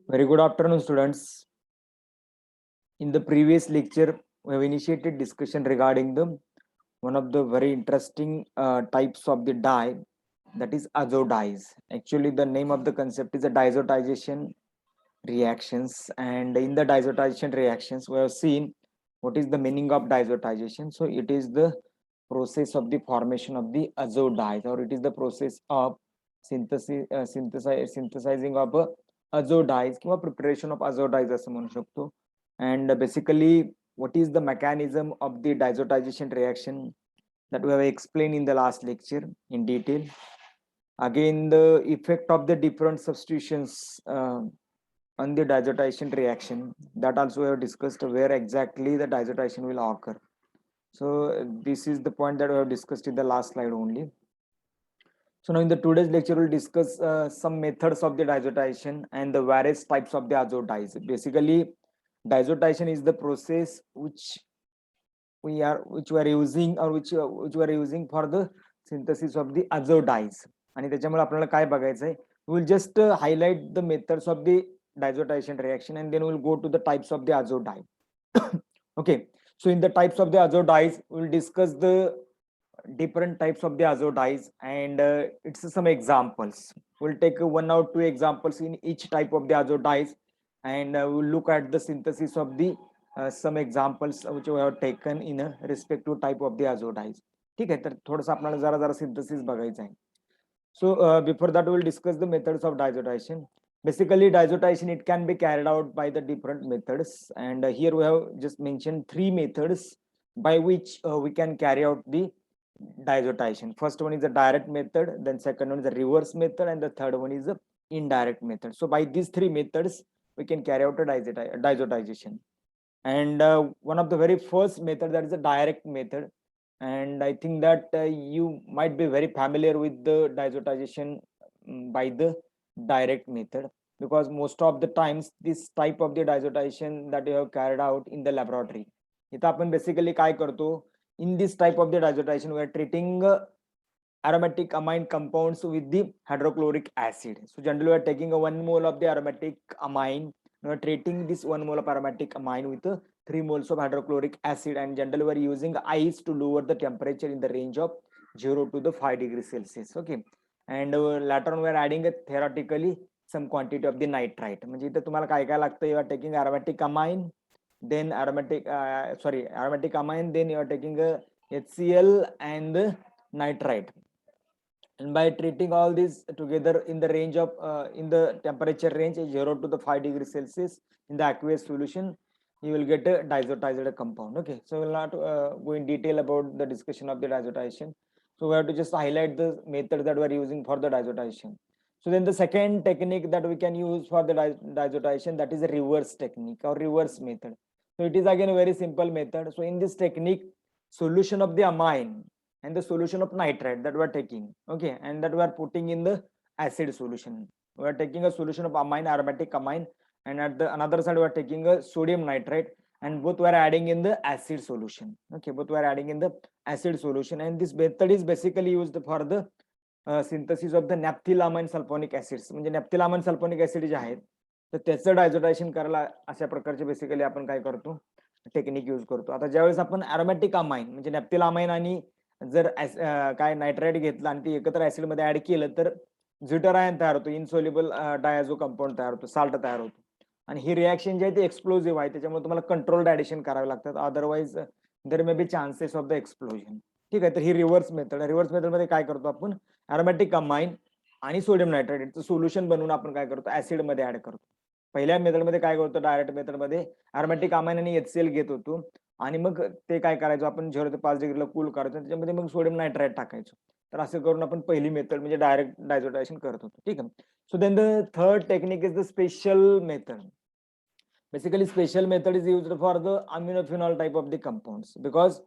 Very good afternoon, students. In the previous lecture, we have initiated discussion regarding the one of the very interesting types of the dye, that is azo dyes. Actually, the name of the concept is a diazotization reactions, and in the diazotization reactions, we have seen what is the meaning of diazotization. So, it is the process of the formation of the azo dyes, or it is the process of synthesizing of azo dyes किंवा preparation of azo dyes असं म्हणू शकतो. And basically, what is the mechanism of the diazotization reaction that we have explained in the last lecture in detail. Again, the effect of the different substitutions on the diazotization reaction, that also we have discussed where exactly the diazotization will occur. So this is the point that we have discussed in the last slide only. So now in the today's lecture, we'll discuss some methods of the diazotization and the various types of the azo dyes. Basically, diazotization is the process which we are using, or which we are using for the synthesis of the azo dyes. आणि त्याच्यामुळे आपल्याला काय बघायचं आहे, we will just highlight the methods of the diazotization reaction, and then we'll go to the types of the azo dye. Okay, so in the types of the azo dyes, we'll discuss the different types of the azo dyes, and it's some examples. We'll take one or two examples in each type of the azo dyes, and we'll look at the synthesis of the some examples which we have taken in a respective type of the azo dyes. ठीक आहे, तर थोडंसं आपल्याला जरा जरा synthesis बघायचं आहे. So before that, we'll discuss the methods of diazotization. Basically, diazotization, it can be carried out by the different methods, and here we have just mentioned three methods by which we can carry out the diazotization. First one is the direct method, then second one is the reverse method, and the third one is the indirect method. So by these three methods, we can carry out a diazotization. And one of the very first method, that is the direct method. And I think that you might be very familiar with the diazotization by the direct method, because most of the times this type of the diazotization that you have carried out in the laboratory. इथं आपण basically काय करतो, in this type of the diazotization we are treating aromatic amine compounds with the hydrochloric acid. So generally we are taking a 1 mole of the aromatic amine, we are treating this 1 mole of aromatic amine with 3 moles of hydrochloric acid, and generally we are using ice to lower the temperature in the range of 0 to the 5 degrees Celsius. Okay, and later on we are adding theoretically some quantity of the nitrite. म्हणजे इथं तुम्हाला काय काय लागतं, you are taking aromatic amine, then aromatic amine, then you are taking a HCl and nitrite, and by treating all these together in the range of in the temperature range 0 to the 5 degrees Celsius in the aqueous solution, you will get a diazotized compound. Okay, so we'll not go in detail about the discussion of the diazotization. So we have to just highlight the method that we are using for the diazotization. So then the second technique that we can use for the diazotization, that is a reverse technique or reverse method. So it is again a very simple method. So in this technique, solution of the amine and the solution of nitrate that we are taking, okay, and that we are putting in the acid solution. We are taking a solution of amine, aromatic amine, and at the another side we are taking a sodium nitrate, and both we are adding in the acid solution. Okay, both we are adding in the acid solution, and this method is basically used for the synthesis of the naphthylamine sulfonic acids. म्हणजे naphthylamine sulfonic acid जे आहेत तर त्याचं डायझोटायझेशन करायला अशा प्रकारचे basically आपण काय करतो, टेक्निक यूज करतो. आता ज्यावेळेस आपण अरोमॅटिक अमाइन म्हणजे नॅप्थिलामाइन आणि जर काय नायट्राइट घेतला आणि ते एकत्र ऍसिड मध्ये ऍड केलं तर झ्युटरायन तयार होतो, इनसोल्युबल डायझो कंपाऊंड तयार होतो, साल्ट तयार होतो. आणि ही रिॲक्शन जी आहे ती एक्सप्लोजिव्ह आहे, त्याच्यामुळे तुम्हाला कंट्रोल्ड ऍडिशन करावे लागतात, otherwise there may be chances of the explosion. ठीक आहे, तर ही रिव्हर्स मेथड. रिव्हर्स मेथड मध्ये काय करतो आपण, अरोमॅटिक अमाइन आणि सोडियम नायट्राइटचं सोल्युशन बनवून आपण काय करतो, ऍसिड मध्ये ऍड करतो. पहिल्या मेथडमध्ये काय करतो, डायरेक्ट मेथडमध्ये अरोमॅटिक अमाइन आणि HCl घेत होतो आणि मग ते काय करायचो आपण 0 ते 5 डिग्रीला कूल करायचो, त्याच्यामध्ये मग सोडियम नायट्राइट टाकायचो. तर असं करून आपण पहिली मेथड म्हणजे डायरेक्ट डायझोटायझेशन करत होतो. ठीक आहे. So then the third technique is the special method. Basically special method is used for the aminophenol type of the compounds, because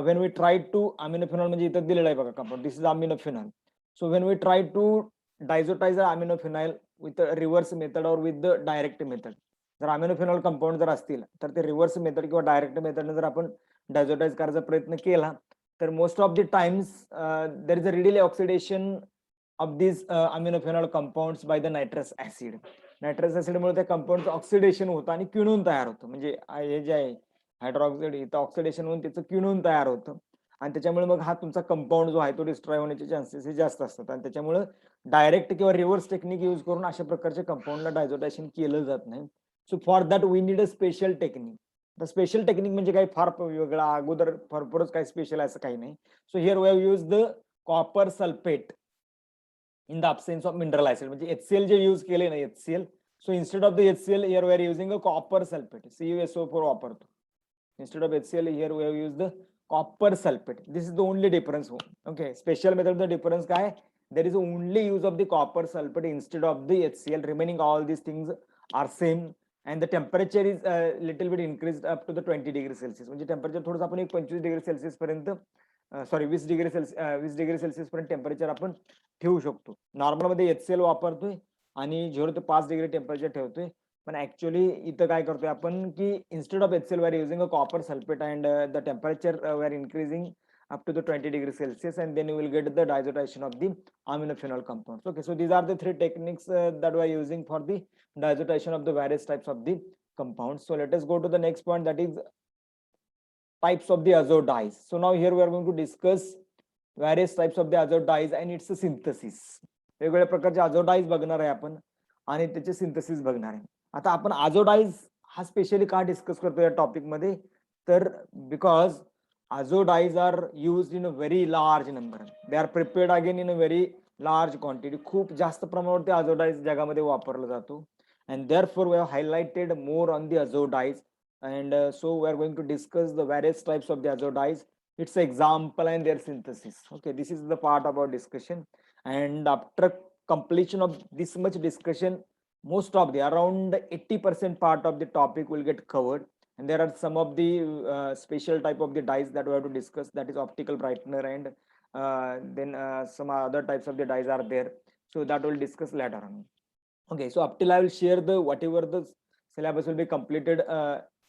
when we try to aminophenol म्हणजे इथं दिलेलं आहे बघा compound, this is aminophenol. So when we try to diazotize aminophenol with a reverse method or with the direct method, जर aminophenol compound जर असतील तर ते रिव्हर्स मेथड किंवा डायरेक्ट मेथडने जर आपण डायझोटाइज करायचा प्रयत्न केला तर most of the times there is a readily oxidation of these aminophenol compounds by the nitrous acid. Nitrous ऍसिडमुळे त्या कंपाऊंडचं ऑक्सिडेशन होतं आणि किणून तयार होतं. म्हणजे हे जे आहे हायड्रॉक्साईड इथं ऑक्सिडेशन होऊन त्याचं किणून तयार होतं आणि त्याच्यामुळे मग हा तुमचा कंपाऊंड जो आहे तो डिस्ट्रॉय होण्याचे चान्सेस हे जास्त असतात आणि त्याच्यामुळे डायरेक्ट किंवा रिव्हर्स टेक्निक यूज करून अशा प्रकारच्या कंपाऊंडला डायझोटायशन केलं जात नाही. So for that we need a special technique. The special technique म्हणजे काही फार वेगळा अगोदर भरपूरच काही स्पेशल असं काही नाही. So here we have use the copper sulphate in the absence of mineral acid. म्हणजे HCl जे यूज केले ना HCl, so instead of the HCl here we are using a copper sulfate, CuSO4 वापरतो. Instead of HCl here we have used the copper sulfate. This is the only difference. Okay, special method the difference काय? There is only use of the copper sulfate instead of the HCl. Remaining all these things are same and the temperature is little bit increased up to the 20 degrees Celsius. म्हणजे temperature थोडंसं आपण 25 degree Celsius पर्यंत sorry 20 degree Celsius पर्यंत temperature आपण ठेवू शकतो. Normal मध्ये HCl वापरतोय आणि 0 ते 5 डिग्री टेम्परेचर ठेवतोय. पण ऍक्च्युअली इथं काय करतोय आपण की instead of HCl we are using a copper sulphate and the temperature we are increasing up to the 20 degrees Celsius and then you will get the diazotization of the aminophenol compounds. Okay, so these are the three techniques that we are using for the diazotization of the various types of the compounds. So let us go to the next point, that is types of the azo dyes. So now here we are going to discuss various types of the azo dyes and its synthesis. वेगवेगळ्या प्रकारचे azo dyes बघणार आहे आपण आणि त्याचे synthesis बघणार आहे. आता आपण azo dyes हा स्पेशली का डिस्कस करतो या टॉपिक मध्ये, तर because azo dyes are used in a very large number. They are prepared again in a very large quantity. खूप जास्त प्रमाणावर ते azo dyes जगामध्ये वापरला जातो and therefore we have highlighted more on the azo dyes and so we are going to discuss the various types of the azo dyes, its example and their synthesis. Okay, this is the part of our discussion and after completion of this much discussion, most of the around 80% part of the topic will get covered and there are some of the special type of the dyes that we have to discuss, that is optical brightener and then some other types of the dyes are there, so that will discuss later on. Okay, so up till I will share the whatever the syllabus will be completed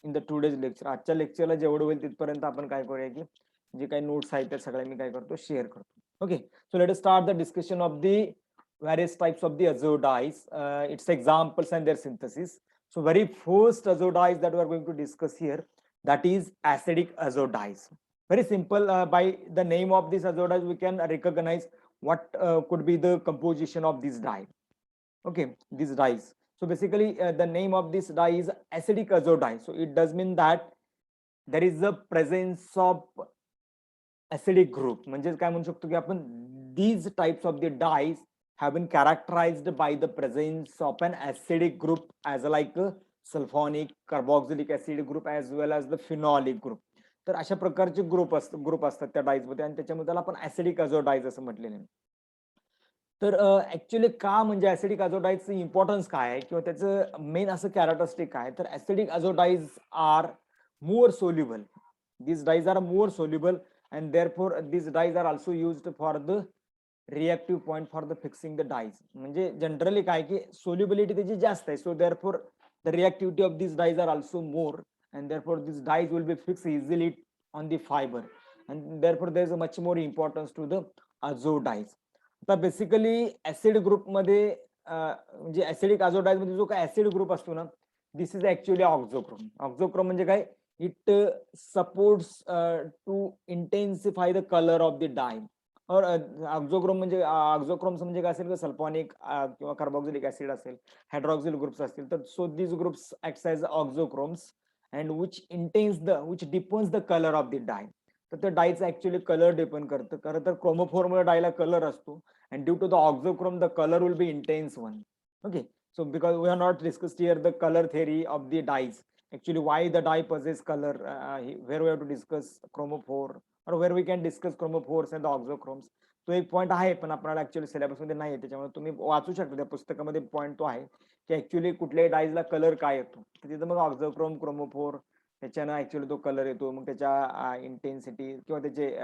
in the today's lecture. आजच्या लेक्चरला जेवढं होईल तिथपर्यंत आपण काय करूया की जे काही नोट्स आहेत त्या सगळ्या मी काय करतो शेअर करतो. Okay, so let us start the discussion of the various types of the azo dyes, its examples and their synthesis. So very first azo dyes that we are going to discuss here, that is acidic azo dyes. Very simple, by the name of this azo dyes we can recognize what could be the composition of this dye. Okay, these dyes. So basically the name of this dye is acidic azo dye. So it does mean that there is a presence of acidic group. म्हणजे काय म्हणू शकतो की आपण these types of the dyes have been characterized by the presence of an acidic group as like a sulfonic, carboxylic acid group as well as the phenolic group. तर अशा प्रकारचे group असतात त्या डाईज मध्ये आणि त्याच्यामध्ये त्याला आपण ऍसिडिक अझो डाईज असं म्हटलेलं आहे. तर ऍक्च्युअली का म्हणजे ऍसिडिक अझोडाईजचं इम्पॉर्टन्स काय आहे किंवा त्याचं मेन असं कॅरेक्टरिस्टिक काय, तर acidic azo dyes are more soluble. these dyes are more soluble and therefore these dyes are also used for the reactive point for the fixing the dyes. म्हणजे जनरली काय की सोल्युबिलिटी त्याची जास्त आहे, so therefore the reactivity of these dyes are also more and therefore these dyes will be fixed easily on the fiber and therefore there is a much more importance to the azo dyes. आता basically acid group मध्ये म्हणजे acidic अझोडाईज मध्ये जो काय acid group असतो ना, दिस is actually ऑक्झोक्रोम. Auxochrome म्हणजे काय, it supports to intensify the colour of the dye. Or auxochrome म्हणजे काय असेल, सल्फॉनिक किंवा कार्बोक्सिलिक ऍसिड असेल, हायड्रॉक्सिल ग्रुप्स असतील, तर so these groups act as auxochromes and which depends the colour of the dye. तर त्या डायचा ऍक्च्युअली कलर डिपेंड करतं. खरं तर क्रोमोफोरमुळे डायला कलर असतो and due to the oxochrome the color will be intense one. Okay, so because we have not discussed here the color theory of the dyes, actually why the dye possess color, where we have to discuss chromophore or where we can discuss chromophores and the oxochromes. तो एक point आहे पण आपल्याला actually syllabus मध्ये नाही, त्याच्यामुळे तुम्ही वाचू शकता त्या पुस्तकामध्ये पॉइंट तो आहे की ऍक्च्युअली कुठल्याही डायजला कलर काय येतो, तर तिथं मग ऑक्झोक्रोम, क्रोमोफोर त्याच्यानं ऍक्च्युअली तो कलर येतो. मग त्याच्या इंटेन्सिटी किंवा त्याचे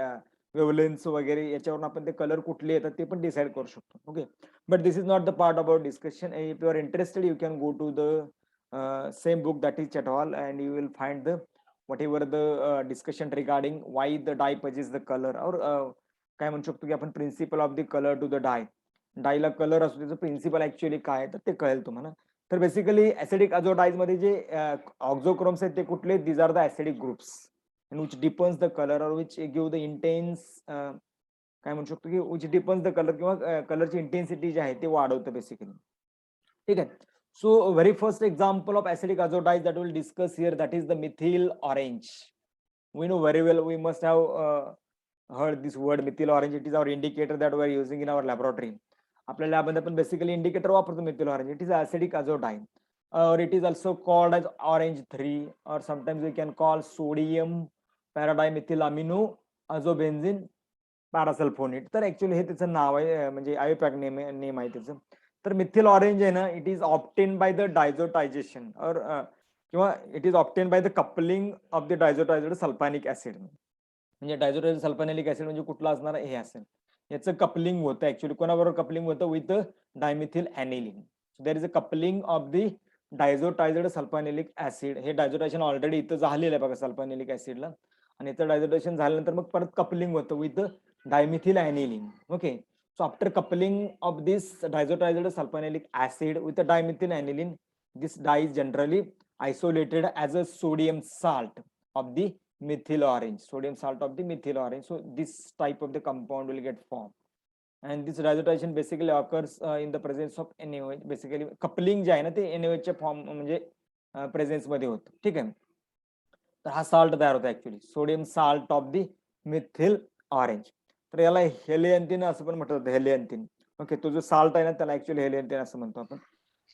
वेवलेन्स वगैरे याच्यावरून आपण ते कलर कुठले येतात ते पण डिसाइड करू शकतो. Okay, but this is not the part about discussion. If you are interested you can go to the same book, that is Chatwal, and you will find the whatever the discussion regarding why the dye possesses the color or काय म्हणू शकतो की आपण principle of the colour to the dye. डायला colour असतो त्याचं principal actually काय तर ते कळेल तुम्हाला. तर बेसिकली ऍसिडिक अझोडाईज मध्ये जे ऑक्झोक्रोम्स आहेत ते कुठले, these are the acidic groups which depends the colour or which give the intense, काय म्हणू शकतो की विच डिपन्स द कलर किंवा कलरची इंटेन्सिटी जी आहे ते वाढवतं बेसिकली. ठीक आहे. So very first example of acidic azo dyes that will discuss here, that is the methyl orange. We know very well, we must have heard this word methyl orange. It is our indicator that we are using in our laboratory. आपल्या लॅबमध्ये पण basically indicator वापरतो methyl orange. It is acidic azodine, or it is also called as orange 3, or sometimes we can call sodium paradimethylamino azobenzene parasulfonate. तर actually हे त्याचं नाव आहे, म्हणजे आयोपॅक name आहे त्याचं. तर मिथिल ऑरेंज आहे ना, it is obtain by the diazotization or किंवा it is obtain by the coupling of the diazotized sulphanilic acid. म्हणजे डायझोटायझेड सल्फानिक ऍसिड म्हणजे कुठला असणार, हे असेल. याचं कपलिंग होतं ऍक्च्युअली कोणाबरोबर कपलिंग होतं, with dimethyl aniline. There is a coupling of the diazotized sulphanilic acid. हे डायझोटायझेशन ऑलरेडी इथं झालेलं आहे बघा सल्फानिलिक ऍसिडला, आणि याचं डायझोटेशन झाल्यानंतर मग परत कपलिंग होतं with dimethyl aniline. Okay. So after coupling of this diazotized sulfonamic acid with the dimethyl aniline, this dye is generally isolated as a sodium salt of the methyl orange. Sodium salt of the methyl orange. So this type of the compound will get formed. And this diazotization basically occurs in the presence of NaOH. Basically coupling जे आहे ना ते NaOH च्या form म्हणजे presence मध्ये होतं. ठीक आहे. तर हा साल्ट तयार होतो actually, sodium salt of the methyl orange. तर याला हेलियंथिन असं पण म्हटलं जातं, हेलियंथिन. ओके. तो जो साल्ट आहे ना त्याला ऍक्च्युअली हेलियंथिन असं म्हणतो आपण.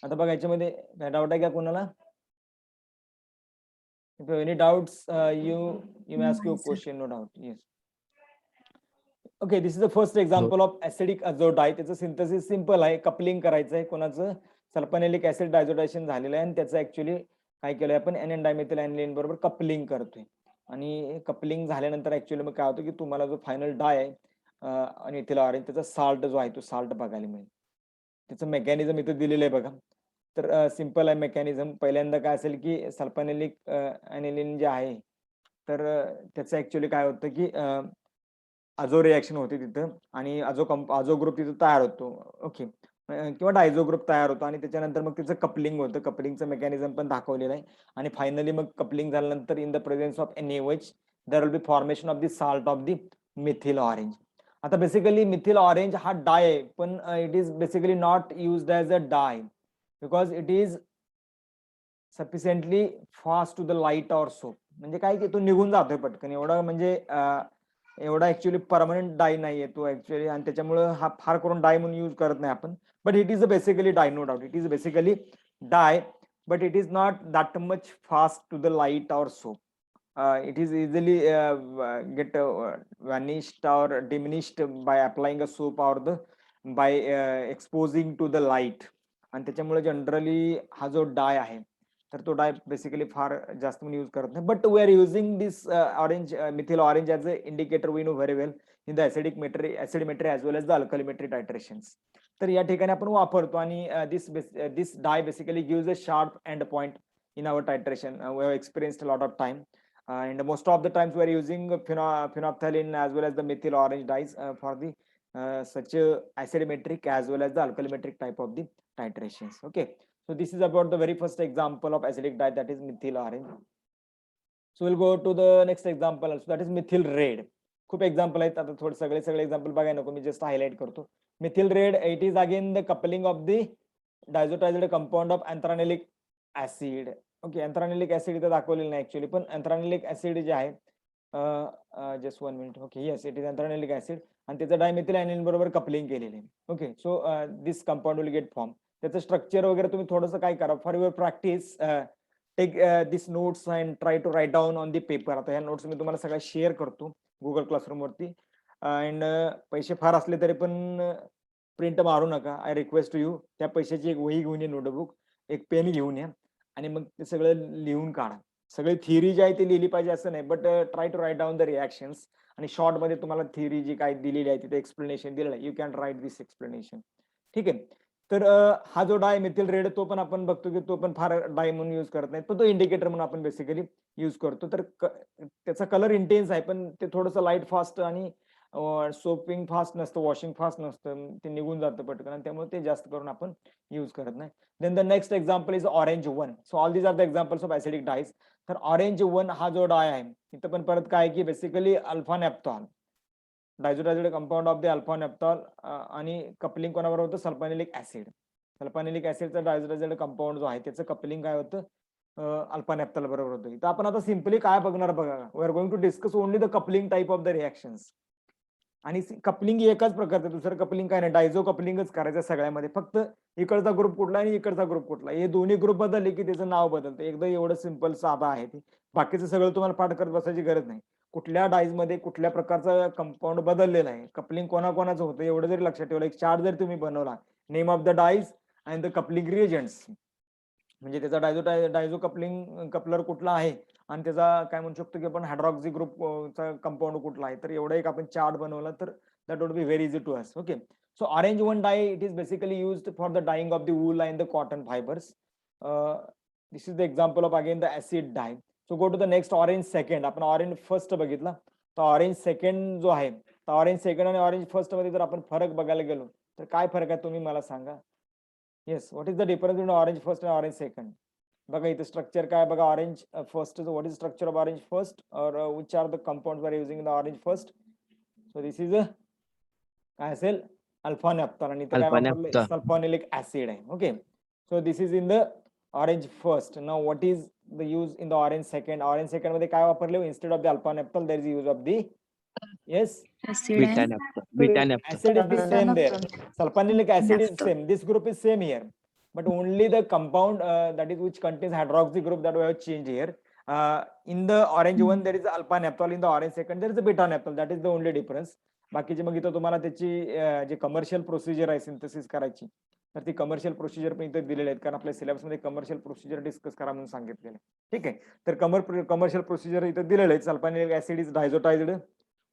आता बघा याच्यामध्ये काय डाऊट आहे का कोणाला? If you have any doubts, you may ask your question, no doubt. Yes. Okay, this is the first example of acidic azodite. त्याचं सिंथेसिस सिंपल आहे, कपलिंग करायचं आहे कोणाचं, सल्फोनिलिक ऍसिड डायझोटायझेशन झालेलं आहे आणि त्याचं ऍक्च्युअली काय केलंय आपण, एन डायमिथिल ॲनिलीन बरोबर कपलिंग करतोय. आणि कपलिंग झाल्यानंतर ऍक्च्युअली मग काय होतं की तुम्हाला जो फायनल डाय आहे मिथिल ऑरेंज, त्याचा साल्ट जो आहे तो साल्ट बघायला मिळेल. त्याचं मेकॅनिझम इथं दिलेलं आहे बघा. तर सिंपल आहे मेकॅनिझम. पहिल्यांदा काय असेल की सल्फोनिलिक ॲनिलीन जे आहे तर त्याचं ऍक्च्युअली काय होतं की अजो रिॲक्शन होते तिथं आणि अजो ग्रुप तिथं तयार होतो. ओके. किंवा डायझो ग्रुप तयार होतो आणि त्याच्यानंतर मग त्याचं कपलिंग होतं. कपलिंगचं मेकॅनिझम पण दाखवलेलं आहे. आणि फायनली मग कपलिंग झाल्यानंतर in the presence of NaOH there will be formation of the salt of the methyl orange. आता बेसिकली मिथिल ऑरेंज हा डाय आहे, पण it is basically not used as a dye because it is sufficiently fast to the light or soap. म्हणजे काय की तो निघून जातोय पटकन, एवढा म्हणजे एवढा ऍक्च्युअली परमनंट डाय नाहीये तो ऍक्च्युअली, आणि त्याच्यामुळे हा फार करून डाय म्हणून यूज करत नाही आपण. But it is a basically dye, no doubt it is basically dye, but it is not that much fast to the light or soap. It is easily get vanished or diminished by applying a soap or the by exposing to the light. आणि त्याच्यामुळे generally हा जो dye आहे तर तो डाय basically फार जास्त use करत नाही. But we are using this orange methyl orange as a indicator, we know very well in the acidic acidimetry as well as the alkalimetry titrations. तर या ठिकाणी आपण वापरतो आणि this dye basically gives a sharp end point in our titration. We have experienced a lot of time, and most of the times we are using phenolphthalein as well as the methyl orange dyes for the such acidimetric as well as the alkalimetric type of the titrations. Okay, so this is about the very first example of acidic dye, that is methyl orange. So we'll go to the next example also, that is methyl red. खूप example आहेत, आता थोडे सगळे example बघायला नको, मी just highlight करतो. Methyl red, it is again the coupling of the diazotized compound of anthranilic acid. Okay. Anthranilic acid इथं दाखवलेलं नाही ऍक्च्युअली, पण एन्थ्रानिलिक ऍसिड जे आहे just 1 minute. Okay, yes, it is anthranilic acid आणि त्याचं डायमिथिल ॲनिलीन बरोबर कपलिंग केलेलं आहे. Okay. So this compound will get form. त्याचं स्ट्रक्चर वगैरे तुम्ही थोडंसं काय करा, for your practice take this notes and try to write down on the paper. आता ह्या नोट्स मी तुम्हाला सगळ्या शेअर करतो गुगल क्लासरूम वरती. अँड पैसे फार असले तरी पण प्रिंट मारू नका, आय रिक्वेस्ट टू यू. त्या पैशाची एक वही घेऊन या, नोटबुक, एक पेन घेऊन या आणि मग ते सगळं लिहून काढा. सगळी थिअरी जी आहे ती लिहिली पाहिजे असं नाही, but try to write down the reactions. आणि शॉर्ट मध्ये तुम्हाला थिअरी जी काय दिलेली आहे तिथे एक्सप्लेनेशन दिलेलं आहे, you can write this explanation. ठीक आहे. तर हा जो डाय मिथिल रेड तो पण आपण बघतो की तो पण फार डाय म्हणून यूज करत नाही, पण तो इंडिकेटर म्हणून आपण बेसिकली यूज करतो. तर त्याचा कलर इंटेन्स आहे, पण ते थोडंसं लाईट फास्ट आणि सोपिंग फास्ट नसतं, वॉशिंग फास्ट नसतं, ते निघून जातं पटकन आणि त्यामुळे ते जास्त करून आपण यूज करत नाही. Then the next example is orange 1. So all these are the examples of acidic dyes. तर ऑरेंज 1 हा जो डाय आहे इथं पण परत काय की basically alpha naphthol, diazotized compound of the alpha naphthol आणि कपलिंग कोणाबरोबर होतं, सल्फोनिलिक ऍसिड. सल्फोनिलिक ऍसिडचा डायझोडायझोड कंपाऊंड जो आहे त्याचं कपलिंग काय होतं, अल्फा नॅप्थॉल बरोबर होतं. तर आपण आता सिम्पली काय बघणार बघा, we are going to discuss only the coupling type of the reactions. आणि कपलिंग एकाच प्रकारचं, दुसरं कपलिंग काय नाही, डायझो कपलिंगच करायचं सगळ्यामध्ये. फक्त इकडचा ग्रुप कुठला आणि इकडचा ग्रुप कुठला, हे दोन्ही ग्रुप बदलले की त्याचं नाव बदलतं. एकदा एवढं सिंपल साधा आहे ते. बाकीचं सगळं तुम्हाला पाठ करत बसायची गरज नाही. कुठल्या डायज मध्ये कुठल्या प्रकारचा कंपाऊंड बदललेला आहे, कपलिंग कोणाकोणाचं होतं एवढं जरी लक्षात ठेवलं, एक चार्ट जर तुम्ही बनवला, name of the dyes and the coupling reagents, म्हणजे त्याचा डायझो कपलिंग कपलर कुठला आहे आणि त्याचा काय म्हणू शकतो की आपण हायड्रॉक्सी ग्रुपचा कंपाऊंड कुठला आहे. तर एवढं एक आपण चार्ट बनवला तर that would be very easy to us. Okay. So orange one dye it is basically used for the dyeing of the wool and the cotton fibres. This is the example of again the acid dye. So go to the next orange second. आपण orange first बघितला, तर orange second जो आहे, तर orange second आणि orange first मध्ये जर आपण फरक बघायला गेलो तर काय फरक आहे तुम्ही मला सांगा. Yes, what is the difference between orange first आणि ऑरेंज सेकंड. बघा इथे स्ट्रक्चर काय बघा, orange first, what is structure of orange first or which are the compounds are using the orange first. So this is काय असेल, alpha naphthol आणि इथे काय अल्फा वापरले, नॅप्था. सल्फोनिलिक ऍसिड आहे. Okay. So this is in the orange first. Now what is the use in the orange second. Orange second मध्ये काय वापरले, instead of the alpha naphthol there is use of the, yes, acid beta and naphtha. Beta naphtha. acid is the same there. Sulfonylic acid is same. This group is same here, but only the compound that is which contains hydroxy group that we have changed here. In the orange one there is alpha naphthol, in the orange second there is a beta naphthol. That is the only difference. बाकीचे मग इथं तुम्हाला त्याची जे commercial procedure आहे synthesis करायची, तर ती कमर्शियल प्रोसिजर पण इथे दिलेले आहेत, कारण आपल्या सिलेबसमध्ये कमर्शियल प्रोसिजर डिस्कस करा म्हणून सांगितलेलं आहे. ठीक आहे. तर कमर्शियल प्रोसिजर इथे दिलेलं आहे. Sulphanilic acid is diazotized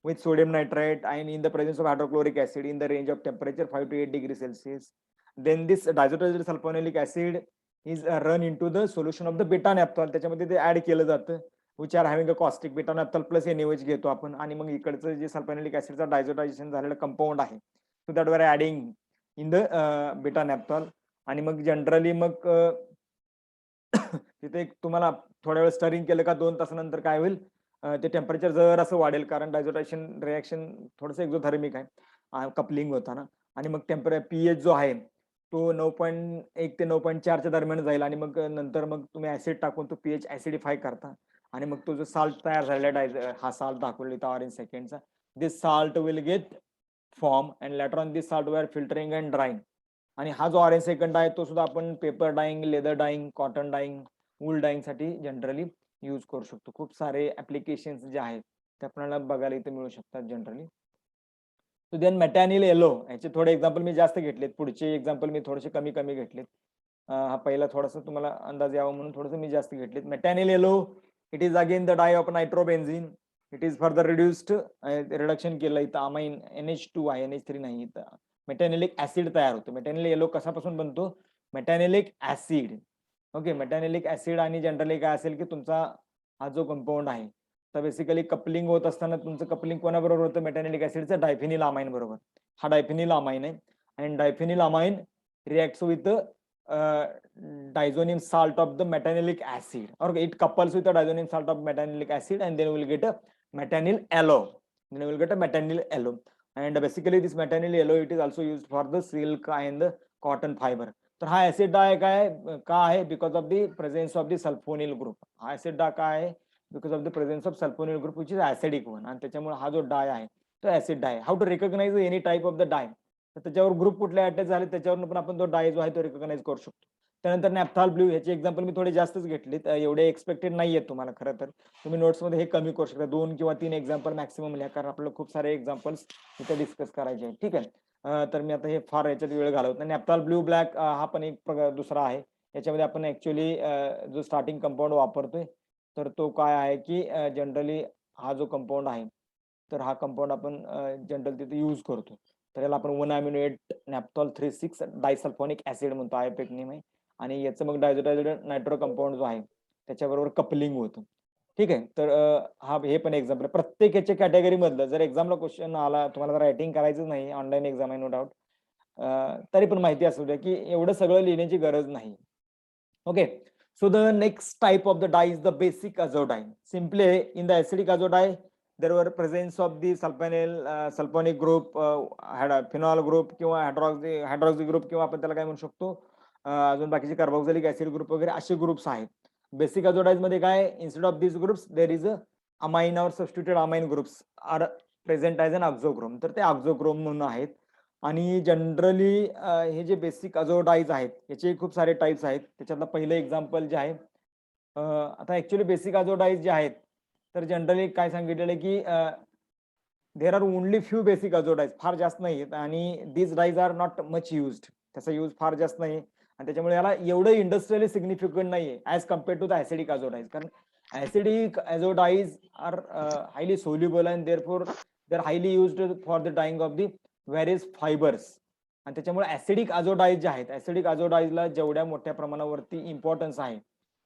with sodium nitrate and in the presence of hydrochloric acid in the range of temperature 5 to 8 degrees Celsius. Then this diazotized sulfonilic acid is run into the solution of the beta naphthol. त्याच्यामध्ये ते add केलं जातं, which are having a caustic. beta naphthol plus NaOH घेतो आपण आणि मग इकडचं जे सल्फोनिलिक ऍसिडचा डायझोटायझेशन झालेलं कंपाऊंड आहे, so that we are adding in the beta naphthol. आणि मग जनरली मग तिथे तुम्हाला थोड्या वेळ स्टरिंग केलं का 2 तासानंतर काय होईल, ते टेम्परेचर जर असं वाढेल, कारण डायझोटेशन रिएक्शन थोडंसं एक्झोथर्मिक आहे कपलिंग होताना. आणि मग पीएच जो आहे तो 9.1 ते 9.4च्या दरम्यान जाईल आणि मग नंतर मग तुम्ही ऍसिड टाकून तो पीएच ऍसिडिफाय करता आणि मग तो जो साल्ट तयार झालेला हा साल्ट दाखवलेला ऑरेंज सेकंडचा, this salt will get form and later on this salt we are filtering and drying. आणि हा जो ऑरेंज सेकंड आहे तो सुद्धा आपण paper dyeing, leather dyeing, cotton dyeing, wool dyeing साठी जनरली यूज करू शकतो. खूप सारे ऍप्लिकेशन्स जे आहेत ते आपल्याला बघायला इथे मिळू शकतात जनरली. सो देन मेटॅनिल येलो, याचे थोडे एक्झाम्पल मी जास्त घेतलेत, पुढचे एक्झाम्पल मी थोडेसे कमी कमी घेतलेत. हा पहिला थोडासा तुम्हाला अंदाज यावा म्हणून थोडंसं मी जास्त घेतलेत. Metanil yellow it is again the dye of nitrobenzene. It is further reduced, reduction केलं इथं अमाइन NH2 आहे, NH3 नाही. इथं मेटॅनिलिक ऍसिड तयार होतो. मेटॅनिल येलो कशापासून बनतो, मेटॅनिलिक ऍसिड. ओके. मेटॅनिलिक ऍसिड आणि जनरली काय असेल की तुमचा हा जो कंपाऊंड आहे, तर बेसिकली कपलिंग होत असताना तुमचं कपलिंग कोणाबरोबर होतं, मेटॅनिलिक ऍसिडचं डायफिनिल अमाइन बरोबर. हा डायफिनिल अमाइन आहे आणि diphenyl amine reacts with diazonium salt of the metanylic acid, or it couples with the diazonium salt of metanylic acid and then we will get a metanyl yellow. Then we will get a metanyl yellow. And basically this metanyl yellow it is also used for the silk and the cotton fiber. तर हा acid dye काय का आहे, because of the presence of the sulphonyl group. हा acid dye काय आहे, because of the presence of sulphonyl group which is acidic one, आणि त्याच्यामुळे हा जो डाय आहे तो acid dye. How to recognise any type of the dye, तर त्याच्यावर ग्रुप कुठले अटॅच झाले त्याच्यावर पण आपण तो डाय जो आहे तो रिकॉग्नाइज करू शकतो. त्यानंतर नॅफ्थॉल ब्ल्यू, ह्याचे एक्झाम्पल मी थोडे जास्तच घेतलेत, एवढे एक्सपेक्टेड नाहीयेत तुम्हाला. खरं तर तुम्ही नोट्समध्ये हे कमी करू शकता, 2 किंवा 3 एक्झाम्पल मॅक्सिमम लिहा, कारण आपल्याला खूप सारे एक्झाम्पल्स इथे डिस्कस करायचे आहेत. ठीक आहे. तर मी आता हे फार याच्यात वेळ घालवत नाही. नॅफ्थॉल ब्ल्यू ब्लॅक हा पण एक दुसरा आहे. याच्यामध्ये आपण ऍक्च्युअली जो स्टार्टिंग कंपाऊंड वापरतोय तर तो काय आहे की जनरली हा जो कंपाऊंड आहे तर हा कंपाऊंड आपण जनरल तिथे यूज करतो. तर याला आपण 1 अमिनो 8 नॅफ्थॉल 3,6 डायसल्फोनिक ऍसिड म्हणतो, आयपेक नेम आहे. आणि याचं मग डायझोटाइज्ड नायट्रो कंपाऊंड जो आहे त्याच्याबरोबर कपलिंग होतं. ठीक आहे. तर हा हे पण एक्झाम्पल आहे. प्रत्येक याच्या कॅटेगरी मधलं जर एक्झामला क्वेशन आला, तुम्हाला रायटिंग करायचंच नाही, ऑनलाईन एक्झाम आहे नो डाउट. तरी पण माहिती असू द्या, की एवढं सगळं लिहिण्याची गरज नाही. Okay. So the next type of the dye is the basic azodine. Simply in the acidic azodine, there were presence of the sulfonyl, sulfonic group, had a phenol group किंवा hydroxy group किंवा आपण त्याला काय म्हणू शकतो, अजून बाकीचे carboxylic acid group वगैरे असे ग्रुप्स आहेत. बेसिक अझोडाइज मध्ये काय, instead of this groups there is a amine or substituted amine groups are present as an auxochrome. तर ते ऑक्झोक्रोम म्हणून आहेत. आणि जनरली हे जे बेसिक अझोडाइज आहेत याचे खूप सारे टाइप्स आहेत. त्याच्यातलं पहिलं एक्झाम्पल जे आहे, आता ऍक्च्युली बेसिक अझोडाइज जे आहेत तर जनरली काय सांगितलेलं आहे की there are only few basic azo dyes, फार जास्त नाही आहेत आणि this dyes are not much used. त्याचा यूज फार जास्त नाही आणि त्याच्यामुळे याला एवढं इंडस्ट्रियली सिग्निफिकंट नाहीये as compared to the acidic azo dyes. कारण acidic azo dyes are highly soluble and therefore they are highly used for the dyeing of the various fibres. आणि त्याच्यामुळे ऍसिडिक अझोडाइज जे आहेत, ऍसिडिक अझोडाइजला जेवढ्या मोठ्या प्रमाणावरती इम्पॉर्टन्स आहे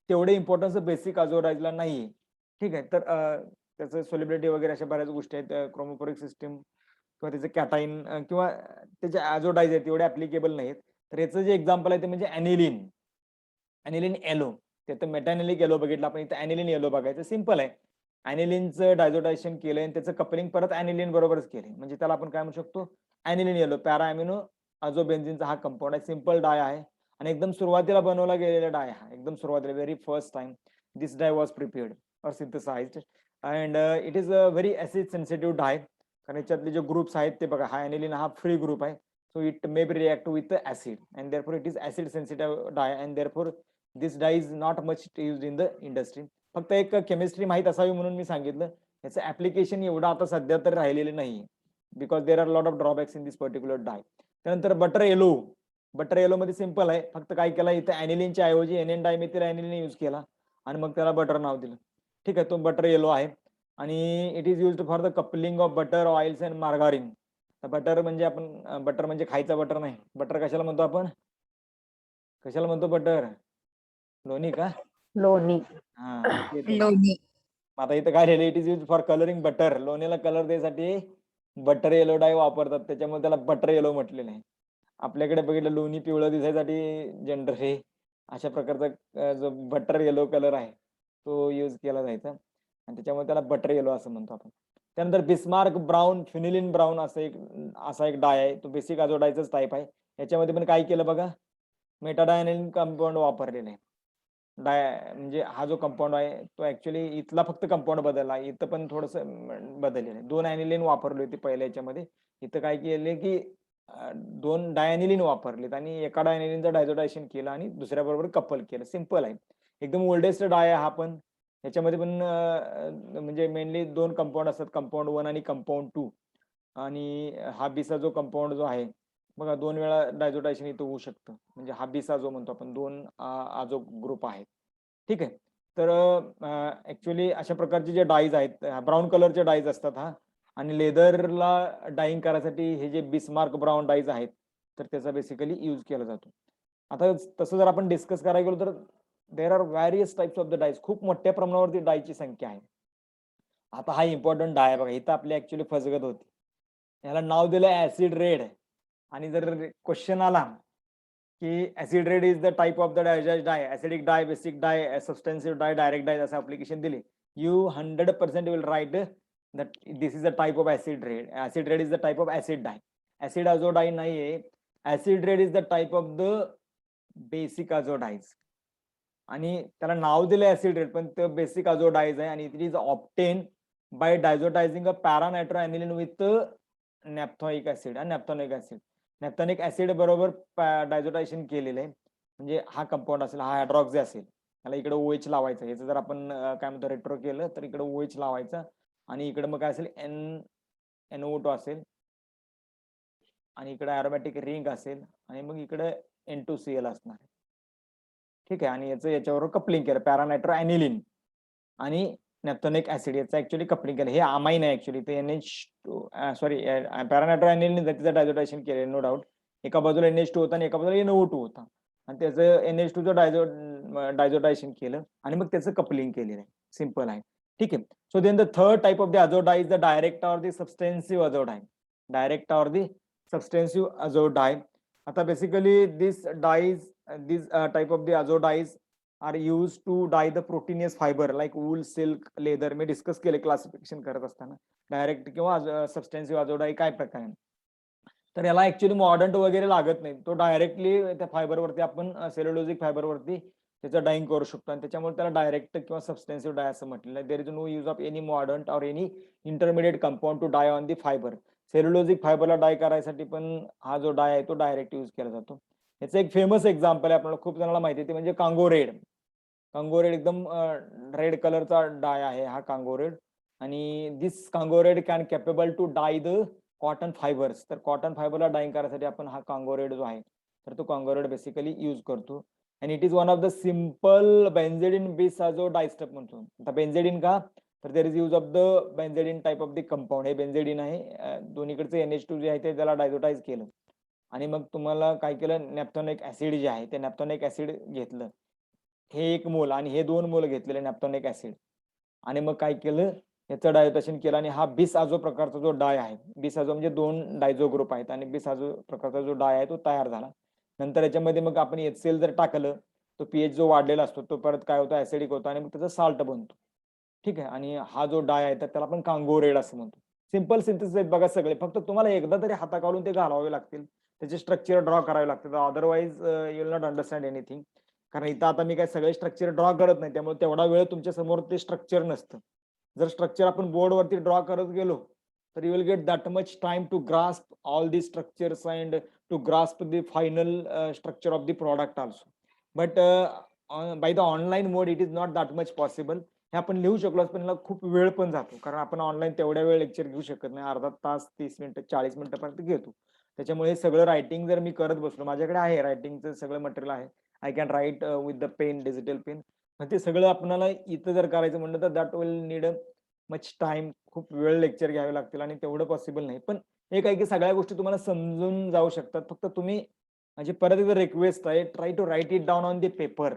तेवढे इम्पॉर्टन्स बेसिक अझोडाइजला नाहीये. ठीक आहे. तर त्याचं सोलिबिलिटी वगैरे अशा बऱ्याच गोष्टी आहेत. क्रोमोफोरिक सिस्टीम किंवा त्याचे कॅटाईन किंवा त्याचे अझोडाइज आहेत तेवढे ऍप्लिकेबल नाहीत. तर याचं जे एक्झाम्पल आहे ते म्हणजे ॲनिलिन. ॲनिलिन येलो. ते तर मेटॅनिलिक येलो बघितलं आपण, इथं ॲनिलिन येलो बघायचं. सिंपल आहे. ॲनिलिनचं डायझोटायझेशन केलंय आणि त्याचं कपलिंग परत ॲनिलिन बरोबरच केलंय. म्हणजे त्याला आपण काय म्हणू शकतो, ॲनिलिन येलो. पॅरा अॅमिनो अझोबेन्झिनचा हा कंपाऊंड आहे. सिंपल डाय आहे आणि एकदम सुरुवातीला बनवला गेलेला डाय हा. एकदम सुरुवातीला very first time this dye was prepared or synthesized and it is a very acid sensitive dye. कारण याच्यातले जे ग्रुप्स आहेत ते बघा, हा ॲनिलिन हा फ्री ग्रुप आहे. So it may be react with the acid and therefore it is acid sensitive dye and therefore this dye is not much used in the industry. फक्त एक केमिस्ट्री माहित असावी म्हणून मी सांगितलं. याचं ऍप्लिकेशन एवढं आता सध्या तर राहिलेलं नाही, because there are lot of drawbacks in this particular dye. त्यानंतर बटर येलो. बटर येलो मध्ये सिंपल आहे, फक्त काय केलं इथं ॲनिलिनच्या ऐवजी एनएन डायमेथिल ॲनिलिन यूज केला आणि मग त्याला बटर नाव दिलं. ठीक आहे. तो बटर येलो आहे आणि it is used for the coupling of butter oils and margarine. Butter म्हणजे आपण बटर म्हणजे खायचा बटर नाही. बटर कशाला म्हणतो आपण, कशाला म्हणतो बटर, लोणी का? लोणी. हा ते लोणी. आता इथं काय लिहिलं, it is use for colouring butter. लोणीला कलर द्यायसाठी बटर येलो डाय वापरतात, त्याच्यामुळे त्याला बटर येलो म्हटलेलं आहे. आपल्याकडे बघितलं लोणी पिवळं दिसायसाठी जनरली अशा प्रकारचा जो बटर येलो कलर आहे तो यूज केला जायचा आणि त्याच्यामुळे त्याला बटर येलो असं म्हणतो आपण. त्यानंतर बिस्मार्क ब्राऊन, फिनिलिन ब्राऊन असा एक डाय आहे. तो बेसिक अझोडायचाच टाईप आहे. याच्यामध्ये पण काय केलं बघा, मेटाडायनिलिन कंपाऊंड वापरलेलं आहे. म्हणजे हा जो कंपाऊंड आहे तो ऍक्च्युली इथला फक्त कंपाऊंड बदलला, इथं पण थोडस बदललेलं आहे. 2 ॲनिलिन वापरले होते पहिल्या याच्यामध्ये. इथं काय केले की 2 डायॲनिलिन वापरलेत आणि एका डायॲनिलिनचं डायझोटायझेशन केलं आणि दुसऱ्या बरोबर कपल केलं. सिंपल आहे. एकदम ओल्डेस्ट डाय आहे हा पण. याच्यामध्ये पण म्हणजे मेनली 2 कंपाऊंड असतात, कंपाऊंड 1 आणि कंपाऊंड 2. आणि हा बिसा जो कंपाऊंड जो आहे बघा, 2 वेळा डायझोटायझेशन इथं होऊ शकतं. म्हणजे हा बिसा जो म्हणतो आपण, 2 आजो ग्रुप आहेत. ठीक आहे. तर ऍक्च्युली अशा प्रकारचे जे डाईज आहेत, ब्राऊन कलरचे डाईज असतात हा. आणि लेदरला डाईंग करायसाठी हे जे बिस्मार्क ब्राऊन डाईज आहेत तर त्याचा बेसिकली यूज केला जातो. आता तसं जर आपण डिस्कस करायला गेलो तर there are various types of the dyes. खूप मोठ्या प्रमाणावरती डायची संख्या आहे. आता हा इम्पॉर्टंट डाय आहे बघा, इथं आपली ऍक्च्युली फसगत होती. याला नाव दिलं ऍसिड रेड. आणि जर क्वेश्चन आला की acid red is the type of the dye, acidic dye, basic dye, substantive dye, direct dye असं अप्लिकेशन दिले, you 100% will write that this is a type of acid red. Acid red is the type of acid dye. Acid azodine नाहीये. Acid red is the type of the basic azodyes. आणि त्याला नाव दिलं acid red पण ते basic azo dyes आहे आणि it is obtain by diazotizing a paranitroaniline with naphthoic acid आणि naphthonic acid. नॅप्थोनिक acid बरोबर डायझोटायझेशन केलेलं आहे. म्हणजे हा कंपाऊंड असेल, हा हायड्रॉक्सी असेल, त्याला इकडे ओएच लावायचं. याचं जर आपण काय म्हणतो रेट्रो केलं तर इकडे ओएच लावायचा आणि इकडे मग काय असेल, NO2 असेल आणि इकडे अरोमॅटिक रिंग असेल आणि मग इकडे N2Cl असणार आहे. ठीक आहे. आणि याच्यावर कपलिंग केलं पॅरानायट्रोॲनिलिन आणि नॅप्थोनिक ऍसिड याचं ऍक्च्युली कपलिंग केलं. हे अमाइन आहे ऍक्च्युली, ते NH2 सॉरी पॅरानायट्रोॲनिलिन त्याचं डायझोटायझेशन केलं नो डाऊट. एका बाजूला NH2 होता आणि एका बाजूला NO2 होता आणि त्याचं NH2चं डायझोटायझेशन केलं आणि मग त्याचं कपलिंग केलेलं आहे. सिंपल आहे. ठीक आहे. So then the third type of the azure dye is the direct or the substantive azure dye. Direct or the substantive azure dye. आता basically this dyes, this type of the azure dyes are used to dye the proteinous fiber like wool, silk, leather. Me discuss केले classification करत असताना direct किंवा सबस्टेन्सिव्ह azure dye काय प्रकार आहे. तर याला ऍक्च्युली मॉडर्न वगैरे लागत नाही. तो डायरेक्टली त्या फायबरवरती आपण सेल्युलोजिक फायबरवरती त्याचं डाईंग करू शकतो आणि त्याच्यामुळे त्याला डायरेक्ट किंवा सबस्टेन्सिव्ह डाय असं म्हटलेलं आहे. There is no use of any मॉडर्न or any intermediate compound to dye on the fibre. Cellulosic फायबरला डाय करायसाठी पण हा जो डाय आहे तो डायरेक्ट यूज केला जातो. याचं एक फेमस एक्झाम्पल आहे, आपल्याला खूप जणांना माहिती आहे, ते म्हणजे कांगो रेड. कांगो रेड एकदम रेड कलरचा डाय आहे हा कांगो रेड. आणि this Congo red can capable to dye the cotton fibres. तर कॉटन फायबरला डाईंग करायसाठी आपण हा कांगो रेड जो आहे तर तो कांगो रेड बेसिकली यूज करतो. and it is one of the simple benzidine based azo dyestuff म्हणतो. आता बेन्झेडिन का, तर there is use of the benzidine type of the compound. हे बेन्झेडिन आहे, दोन्हीकडचे NH2 जे आहे ते त्याला डायझोटाईज केलं आणि मग तुम्हाला काय केलं, नॅप्थोनिक ऍसिड जे आहे ते नॅप्थोनिक ऍसिड घेतलं, हे 1 मोल आणि हे 2 मोल घेतलेले नॅप्थोनिक ऍसिड आणि मग काय केलं, याचं डायथेशन केलं आणि हा बिस आजो प्रकारचा जो डाय आहे, बिस आजो म्हणजे 2 डायझो ग्रुप आहेत आणि बिस आजो प्रकारचा जो डाय आहे तो तयार झाला. नंतर याच्यामध्ये मग आपण HCl जर टाकलं तो pH जो वाढलेला असतो तो परत काय होतो, ऍसिडिक होतो आणि मग त्याचा साल्ट बनतो. ठीक आहे. आणि हा जो डाय आहे तर त्याला आपण कांगो रेड असं म्हणतो. सिंपल सिंथेसिस आहेत बघा सगळे, फक्त तुम्हाला एकदा तरी हाताखालून ते घालावे लागतील, त्याचे स्ट्रक्चर ड्रॉ करावे लागतील. Otherwise you will not understand anything. कारण इथं आता मी काय सगळे स्ट्रक्चर ड्रॉ करत नाही, त्यामुळे तेवढा वेळ तुमच्या समोर ते स्ट्रक्चर नसतं. जर स्ट्रक्चर आपण बोर्डवरती ड्रॉ करत गेलो तर you will get that much time to grasp all the structures and to grasp the final structure of the product also. But by the online mode it is not that much possible. हे आपण लिहू शकलो पण याला खूप वेळ पण जातो, कारण आपण ऑनलाईन तेवढ्या वेळ लेक्चर घेऊ शकत नाही. अर्धा तास, 30 मिनिटं, 40 मिनिटापर्यंत घेतो. त्याच्यामुळे हे सगळं रायटिंग जर मी करत बसलो, माझ्याकडे आहे रायटिंगचं सगळं मटेरियल आहे, I can write with the pen, digital pen. ते सगळं आपल्याला इथं जर करायचं म्हणलं तर that will need much time, खूप वेळ लेक्चर घ्यावे लागतील आणि तेवढं पॉसिबल नाही. पण एक आहे की सगळ्या गोष्टी तुम्हाला समजून जाऊ शकतात. फक्त तुम्ही, म्हणजे परत एकदा रिक्वेस्ट आहे, try to write it down on the paper.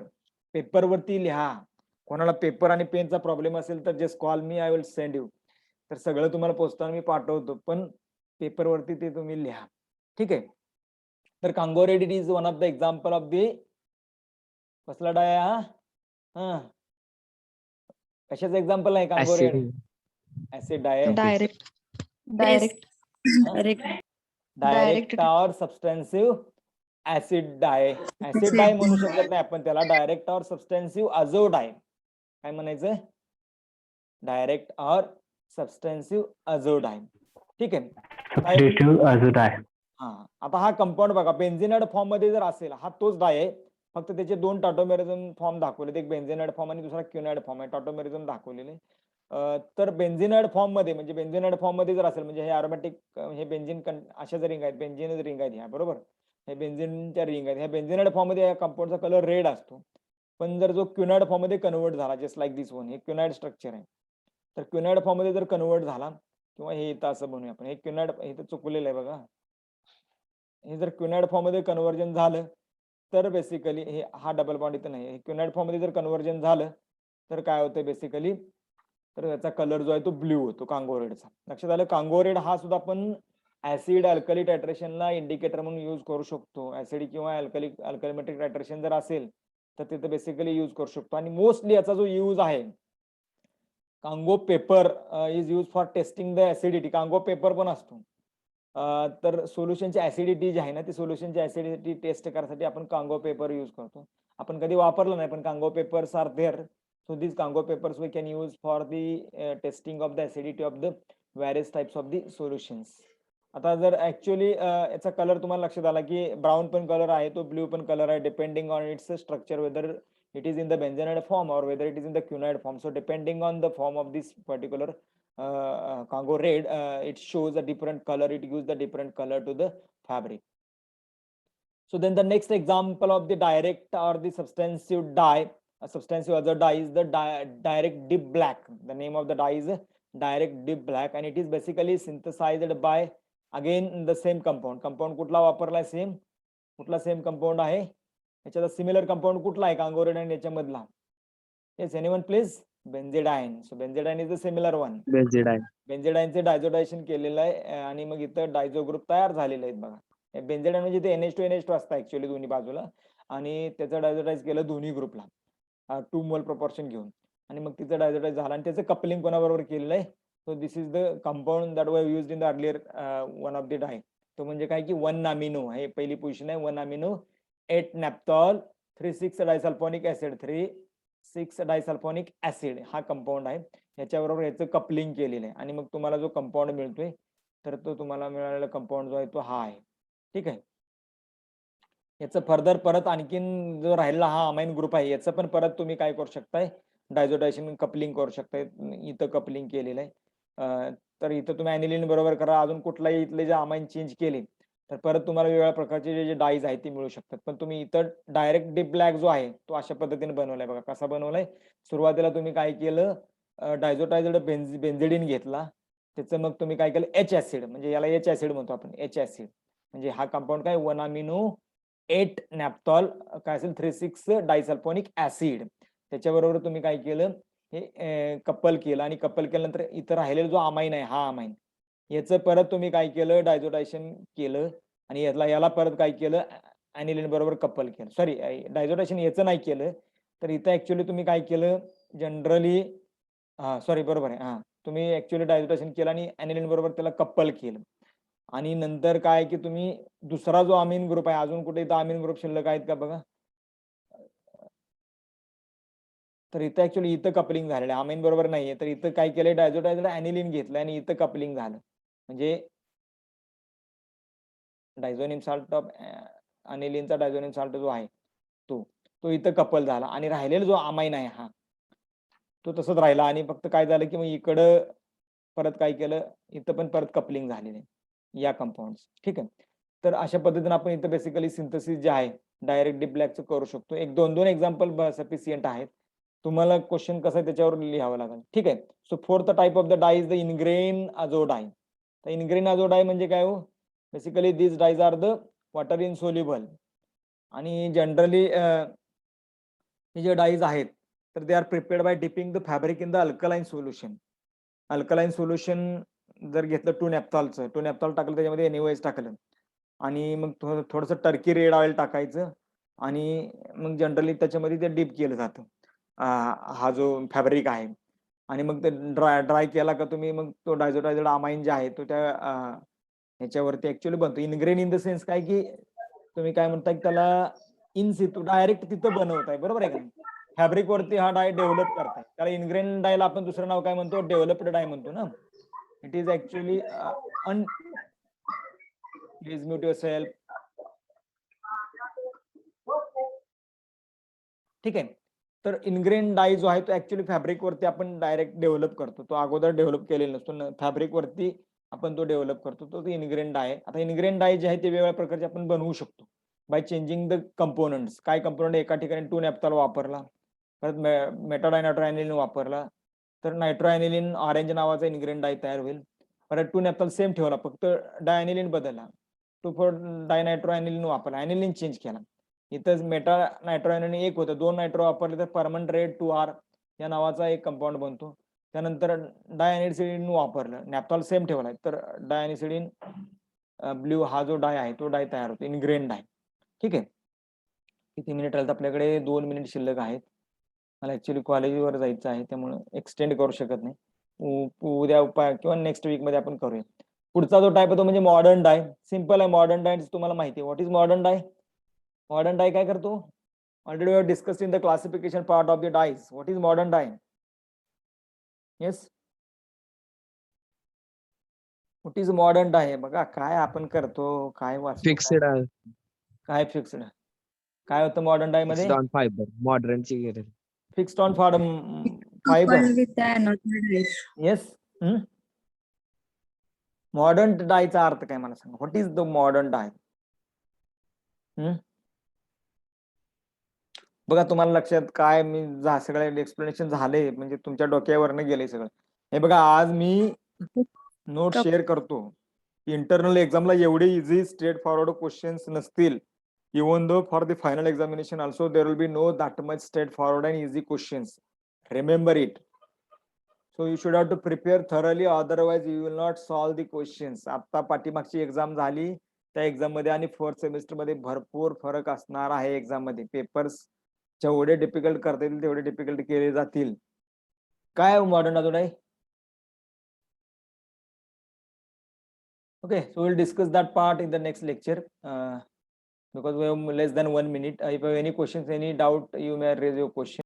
पेपरवरती लिहा. कोणाला पेपर आणि पेनचा प्रॉब्लेम असेल तर just call me, I will send you. तर सगळं तुम्हाला पोचताना मी पाठवतो, पण पेपरवरती ते तुम्ही लिहा. ठीक आहे. तर Congo red it is one of the example of the कसला डाय हा, कशाचं एक्झाम्पल आहे कांगो रेड? ऍसिड डाय आहे. डायरेक्ट डायरेक्ट डायरेक्ट और सबस्टेन्सिव्ह ऍसिड डाय. ऍसिड डाय म्हणू शकत नाही आपण त्याला, डायरेक्ट और सबस्टेन्सिव्ह अझो डाय. काय म्हणायचं? डायरेक्ट और सबस्टेन्सिव्ह अझो डाय. ठीक आहे. हा, आता हा कंपाऊंड बघा, बेन्झिनाइड फॉर्म मध्ये जर असेल, हा तोच डाय आहे, फक्त त्याचे 2 टॉटोमेरिझम फॉर्म दाखवले, एक बेन्झिनाइड फॉर्म आणि दुसरा क्युनाइड फॉर्म आहे. टॉटोमेरिझम दाखवलेले. तर बेन्झिनाइड फॉर्म मध्ये, म्हणजे बेन्झिनाइड फॉर्म मध्ये जर असेल, म्हणजे हे अरोमॅटिक, हे बेन्झिन अशा जर रिंग आहेत, बेन्झिन रिंग आहेत ह्या, बरोबर, हे बेन्झिनच्या रिंग आहेत. ह्या बेन्झिनाइड फॉर्म मध्ये या कंपाऊंडचा कलर रेड असतो. पण जर जो क्युनाइड फॉर्म मध्ये कन्वर्ट झाला, जस्ट लाईक दिस वन, हे क्युनाइड स्ट्रक्चर आहे, तर क्युनाइड फॉर्म मध्ये जर कन्वर्ट झाला, किंवा हे इथं असं बनवूया आपण, हे क्युनाइड, इथं चुकलेलं आहे बघा, हे जर क्युनाइड फॉर्म मध्ये कन्व्हर्जन झालं तर बेसिकली हे, हा डबल बॉन्ड इथं नाही, हे क्युनाइड फॉर्म मध्ये जर कन्व्हर्जन झालं तर काय होतं बेसिकली, तर याचा कलर जो आहे तो ब्ल्यू होतो कांगो रेडचा. लक्षात आलं? कांगो रेड हा सुद्धा आपण ऍसिड अल्कली टायट्रेशनला इंडिकेटर म्हणून यूज करू शकतो. ऍसिड किंवा अल्कलीमेट्रिक टायट्रेशन जर असेल तर तिथे बेसिकली यूज करू शकतो. आणि मोस्टली याचा जो यूज आहे, Congo paper is use for testing the acidity. Congo paper पण असतो. तर सोल्युशनची ऍसिडिटी जी आहे ना, ती सोल्युशनची ऍसिडिटी टेस्ट करण्यासाठी आपण कांगो पेपर यूज करतो. आपण कधी वापरलं नाही, पण Congo papers are there. So these Congo papers we can use for the testing of the acidity of the various types of the solutions. आता जर ऍक्च्युअली याचा कलर तुम्हाला लक्षात आला की ब्राऊन पण कलर आहे, तो ब्ल्यू पण कलर आहे, depending on its structure, whether it is in the benzenoid form or whether it is in the quinoid form. So depending on the form of this particular Congo red, it shows a different color, it gives the different color to the fabric. So then the next example of the direct or the substantive dye, a substantive other dye is the direct dip black. The name of the dye is direct dip black and it is basically synthesized by again the same compound. Compound कुठला वापरलाय? Same. कुठला same compound आहे? याच्यात similar compound कुठला आहे Congo red आणि याच्यामधला? Yes, anyone please? Benzidine. So benzidine is the similar one. Benzidine. बेन्झिडाईनचे डायझोडायशन केलेलं आहे आणि मग इथं डायझो ग्रुप तयार झालेले आहेत बघा. बेन्झिडाईन म्हणजे ते NH2 असतं ऍक्च्युअली दोन्ही बाजूला आणि त्याचं डायझोडाईज केलं दोन्ही ग्रुपला 2 मोल प्रपोर्शन घेऊन आणि मग तिचं डायझोडाईज झालं आणि त्याचं कपलिंग कोणाबरोबर केलेलं आहे. So this is the compound that were used in the earlier one of the dye. तो म्हणजे काय की 1 अमिनो हे पहिली पोझिशन आहे. 1 अमिनो 8 नॅप्थॉल 3,6 डायसल्फोनिक ऍसिड 3,6 डायसल्फोनिक ऍसिड हा कंपाऊंड आहे. याच्याबरोबर याचं कपलिंग केलेलं आहे आणि मग तुम्हाला जो कंपाऊंड मिळतोय तर तो तुम्हाला मिळालेला कंपाऊंड जो आहे तो हा आहे. ठीक आहे. याचं फर्दर परत आणखीन जो राहिलेला हा अमाइन ग्रुप आहे याचं पण परत तुम्ही काय करू शकताय डायझोडायशन कपलिंग करू शकताय. इथं कपलिंग केलेलं आहे. तर इथं तुम्ही ॲनिलीन बरोबर करा. अजून कुठलाही इथले जे अमाइन चेंज केले तर परत तुम्हाला वेगवेगळ्या प्रकारचे जे डाईज आहेत ते मिळू शकतात. पण तुम्ही इथं डायरेक्ट डीप ब्लॅक जो आहे तो अशा पद्धतीने बनवलाय बघा. कसा बनवलाय? सुरुवातीला तुम्ही काय केलं डायझोटायझेड बेन्झिडीन घेतला. त्याचं मग तुम्ही काय केलं H ऍसिड म्हणजे याला H ऍसिड म्हणतो आपण. H ऍसिड म्हणजे हा कंपाऊंड काय 1 अमिनो 8 नॅप्थॉल काय असेल 3,6 डायसल्फोनिक ऍसिड. त्याच्याबरोबर तुम्ही काय केलं हे कपल केलं आणि कपल केल्यानंतर इथं राहिलेला जो अमाइन आहे हा अमाइन याचं परत तुम्ही काय केलं डायझोडायशन केलं आणि याला परत काय केलं ॲनिलीन बरोबर कपल केलं. सॉरी डायझोडायशन याचं नाही केलं तर इथं ऍक्च्युअली तुम्ही काय केलं जनरली सॉरी बरोबर आहे तुम्ही ऍक्च्युअली डायझोडायशन केलं आणि ॲनिलीन बरोबर त्याला कपल केलं आणि नंतर काय की तुम्ही दुसरा जो अमीन ग्रुप आहे अजून कुठे इथं अमीन ग्रुप शिल्लक आहेत का बघा. तर इथं ऍक्च्युअली इथं कपलिंग झालेलं आहे अमीन बरोबर नाहीये तर इथं काय केलंय डायझोडायझेड ॲनिलीन घेतलं आणि इथं कपलिंग झालं म्हणजे डायझोनियम साल्ट ऑफ ॲनिलीनचा डायझोनियम साल्ट जो आहे तो इथं कपल झाला आणि राहिलेला जो अमाइन आहे हा तो तसंच राहिला आणि फक्त काय झालं की मग इकडं परत काय केलं इथं पण परत कपलिंग झालेलं आहे या कंपाऊंड्स. ठीक आहे. तर अशा पद्धतीने आपण इथं बेसिकली सिंथेसिस जे आहे डायरेक्ट डीप ब्लॅकचं करू शकतो. एक दोन एक्झाम्पल सफिशियंट आहेत. तुम्हाला क्वेश्चन कसं आहे त्याच्यावर लिहावं लागेल. ठीक आहे. So fourth type of the dye is the ingrain azo dye. तर इनग्रेन अझो डाय म्हणजे काय हो basically this dyes are the water insoluble आणि जनरली हे जे डाईज आहेत तर they are prepared by dipping the fabric in the alkaline solution. Alkaline solution जर घेतलं 2 नॅप्थॉलचं 2 नॅप्थॉल टाकलं त्याच्यामध्ये NaOH टाकलं आणि मग थोडंसं टर्की रेड ऑइल टाकायचं आणि मग जनरली त्याच्यामध्ये ते डीप केलं जातं हा जो फॅब्रिक आहे आणि मग ते ड्राय केला का तुम्ही मग तो डायझोडायझेड अमाइन जे आहे तो त्या ह्याच्यावरती ऍक्च्युअली बनतो. इनग्रेन इन द सेन्स काय की तुम्ही काय म्हणताय त्याला इन सिटू डायरेक्ट तिथं बनवताय बरोबर आहे का नाही. फॅब्रिक वरती हा डाय डेव्हलप करताय त्याला इनग्रेन डायला आपण दुसरं नाव काय म्हणतो डेव्हलप्ड डाय म्हणतो ना. It is actually please mute yourself. ठीक आहे. तर इनग्रेन डाय जो आहे तो ऍक्च्युअली फॅब्रिक वरती आपण डायरेक्ट डेव्हलप करतो. तो अगोदर डेव्हलप केलेला नसतो फॅब्रिक वरती आपण तो डेव्हलप करतो तो इनग्रेन डाय आहे. आता इनग्रेन डाय जे आहे ते वेगवेगळ्या प्रकारचे आपण बनवू शकतो बाय चेंजिंग द कंपोनंट्स. काय कंपोनंट एका ठिकाणी 2 नॅप्थॉल वापरला परत मेटाडायनायट्रोॲनिलीन वापरला तर नायट्रोॲनिलीन ऑरेंज नावाचा इनग्रेन डाय तयार होईल. परत 2 नॅप्थॉल सेम ठेवला फक्त डायॲनिलीन बदलला 2,4 डायनायट्रोॲनिलीन वापरला ॲनिलीन चेंज केला. इथं मेटा नायट्रोॲनिलीन एक होतं 2 नायट्रो वापरले तर परमनंट रेड 2R या नावाचा एक कंपाऊंड बनतो. त्यानंतर डायॲनिसिडीन वापरलं नॅप्थॉल सेम ठेवलाय तर डायॲनिसिडीन ब्ल्यू हा जो डाय आहे तो डाय तयार होतो इनग्रेन डाय. ठीक आहे. किती मिनिट राहिलं आपल्याकडे 2 मिनिट शिल्लक आहेत. मला ऍक्च्युअली कॉलेजवर जायचं आहे त्यामुळे एक्सटेंड करू शकत नाही. उद्या किंवा नेक्स्ट वीक मध्ये आपण करूया. पुढचा जो टाईप आहे तो म्हणजे मॉडर्न डाय. सिंपल आहे मॉडर्न डाय तुम्हाला माहिती आहे. What is modern dye? Modern dye काय करतो? Already we have discussed in the classification part of the dyes. What is modern dye? Yes what is modern dye? बघा काय आपण करतो काय वाचतो फिक्स्ड आहे. काय फिक्स्ड काय होतं मॉडर्न डाय मध्ये? फिक्स्ड ऑन फायबर मॉडर्नची गेले. Fixed on fibre. Yes. Modern डायचा अर्थ काय मला सांगा. What is the modern dye? बघा तुम्हाला लक्षात काय मी सगळं एक्सप्लेनेशन झाले म्हणजे तुमच्या डोक्यावरनं गेले सगळं. हे बघा आज मी नोट शेअर करतो. इंटरनल एक्झामला एवढे इझी स्ट्रेट फॉरवर्ड क्वेश्चन्स नसतील. Even though for the final examination also there will be no that much straightforward and easy questions. Remember it. So you should have to prepare thoroughly, otherwise you will not solve the questions. आता पाठीमागची exam झाली, त्या exam मध्ये आणि fourth semester मध्ये भरपूर फरक असणार आहे. एक्झाम मध्ये पेपर्स जेवढे डिफिकल्ट करता येतील तेवढे डिफिकल्ट केले जातील. काय मॉडर्न अजून आहे? Okay, so we'll discuss that part in the next lecture, because we have less than 1 minute. If you have any questions, any doubt, you may raise your question.